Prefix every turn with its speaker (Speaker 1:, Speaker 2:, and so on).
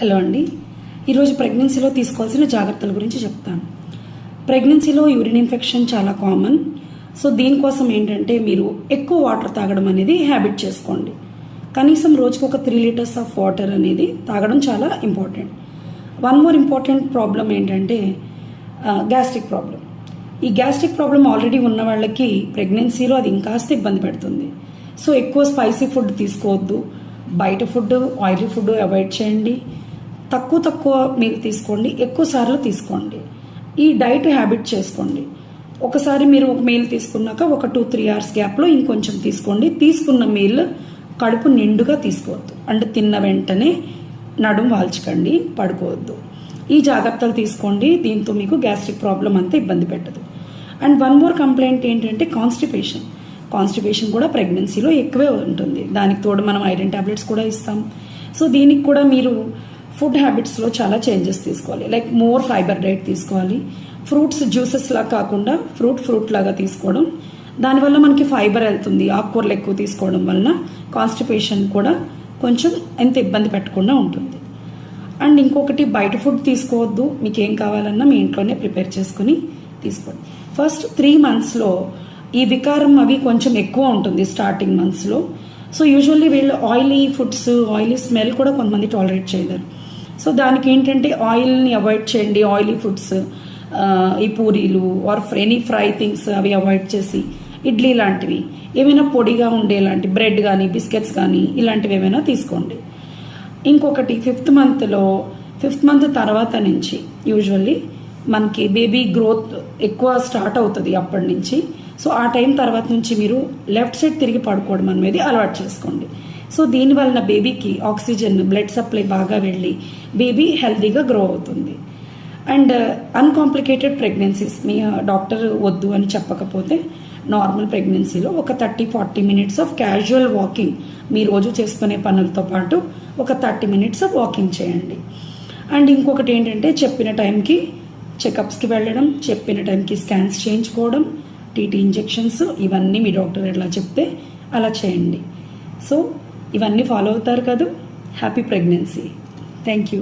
Speaker 1: Hello అండి. ఈరోజు ప్రెగ్నెన్సీలో తీసుకోవాల్సిన జాగ్రత్తల గురించి చెప్తాను. ప్రెగ్నెన్సీలో యూరిన్ ఇన్ఫెక్షన్ చాలా కామన్. సో దీనికోసం ఏంటంటే మీరు ఎక్కువ వాటర్ తాగడం అనేది హ్యాబిట్ చేసుకోండి. కనీసం రోజుకు ఒక 3 లీటర్స్ ఆఫ్ వాటర్ అనేది తాగడం చాలా important. One more important problem ఏంటంటే గ్యాస్ట్రిక్ ప్రాబ్లం. ఈ గ్యాస్ట్రిక్ ప్రాబ్లం ఆల్రెడీ ఉన్న వాళ్ళకి ప్రెగ్నెన్సీలో అది ఇంకాస్త ఇబ్బంది పెడుతుంది. సో ఎక్కువ స్పైసీ ఫుడ్ తీసుకోవద్దు, బయట ఫుడ్, ఆయిలీ ఫుడ్ అవాయిడ్ చేయండి. తక్కువ మీరు తీసుకోండి, ఎక్కువ సార్లు తీసుకోండి. ఈ డైట్ హ్యాబిట్ చేసుకోండి. ఒకసారి మీరు ఒక మీల్ తీసుకున్నాక ఒక 2-3 అవర్స్ గ్యాప్లో ఇంకొంచెం తీసుకోండి. తీసుకున్న మీల్ కడుపు నిండుగా తీసుకోవద్దు, అంటే తిన్న వెంటనే నడుము వాల్చకండి, పడుకోవద్దు. ఈ జాగ్రత్తలు తీసుకోండి. దీంతో మీకు గ్యాస్ట్రిక్ ప్రాబ్లం అంతా ఇబ్బంది పెట్టదు. అండ్ వన్ మోర్ కంప్లైంట్ ఏంటంటే కాన్స్టిపేషన్ కూడా ప్రెగ్నెన్సీలో ఎక్కువే ఉంటుంది. దానికి తోడు మనం ఐరన్ టాబ్లెట్స్ కూడా ఇస్తాం. సో దీనికి కూడా మీరు ఫుడ్ హ్యాబిట్స్లో చాలా చేంజెస్ తీసుకోవాలి. లైక్ మోర్ ఫైబర్ డైట్ తీసుకోవాలి. ఫ్రూట్స్ జ్యూసెస్ లాగా కాకుండా ఫ్రూట్ లాగా తీసుకోవడం, దానివల్ల మనకి ఫైబర్ వెళ్తుంది. ఆకుకూరలు ఎక్కువ తీసుకోవడం వలన కాన్స్టిపేషన్ కూడా కొంచెం ఎంత ఇబ్బంది పెట్టకుండా ఉంటుంది. అండ్ ఇంకొకటి, బయట ఫుడ్ తీసుకోవద్దు. మీకు ఏం కావాలన్నా మీ ఇంట్లోనే ప్రిపేర్ చేసుకుని తీసుకోండి. ఫస్ట్ 3 మంత్స్లో ఈ వికారం అవి కొంచెం ఎక్కువ ఉంటుంది స్టార్టింగ్ మంత్స్లో. సో యూజువల్లీ వీళ్ళు ఆయిలీ ఫుడ్స్, ఆయిలీ స్మెల్ కూడా కొంతమంది టాలరేట్ చేయలేరు. సో దానికి ఏంటంటే ఆయిల్ని అవాయిడ్ చేయండి. ఆయిలీ ఫుడ్స్, ఈ పూరీలు ఆర్ ఎనీ ఫ్రై థింగ్స్ అవి అవాయిడ్ చేసి ఇడ్లీ లాంటివి ఏమైనా పొడిగా ఉండేలాంటి బ్రెడ్ కానీ బిస్కెట్స్ కానీ ఇలాంటివి ఏమైనా తీసుకోండి. ఇంకొకటి, 5th మంత్ తర్వాత నుంచి యూజువల్లీ మనకి బేబీ గ్రోత్ ఎక్కువ స్టార్ట్ అవుతుంది అప్పటి నుంచి. సో ఆ టైం తర్వాత నుంచి మీరు లెఫ్ట్ సైడ్ తిరిగి పడుకోవడం అనేది అలవాటు చేసుకోండి. సో దీనివలన బేబీకి ఆక్సిజన్, బ్లడ్ సప్లై బాగా వెళ్ళి బేబీ హెల్తీగా గ్రో అవుతుంది. And uncomplicated pregnancies me doctor వద్దు అని చెప్పకపోతే నార్మల్ ప్రెగ్నెన్సీలో ఒక 30-40 మినిట్స్ ఆఫ్ క్యాజువల్ వాకింగ్, మీ రోజు చేసుకునే పనులతో పాటు ఒక 30 మినిట్స్ ఆఫ్ వాకింగ్ చేయండి. అండ్ ఇంకొకటి ఏంటంటే చెప్పిన టైంకి చెకప్స్కి వెళ్ళడం, చెప్పిన టైంకి స్కాన్స్ చేయించుకోవడం, టీటీ ఇంజెక్షన్స్, ఇవన్నీ మీ డాక్టర్ ఎలా చెప్తే అలా చేయండి. సో ఇవన్నీ ఫాలో అవుతారు కదా. Happy pregnancy. Thank you.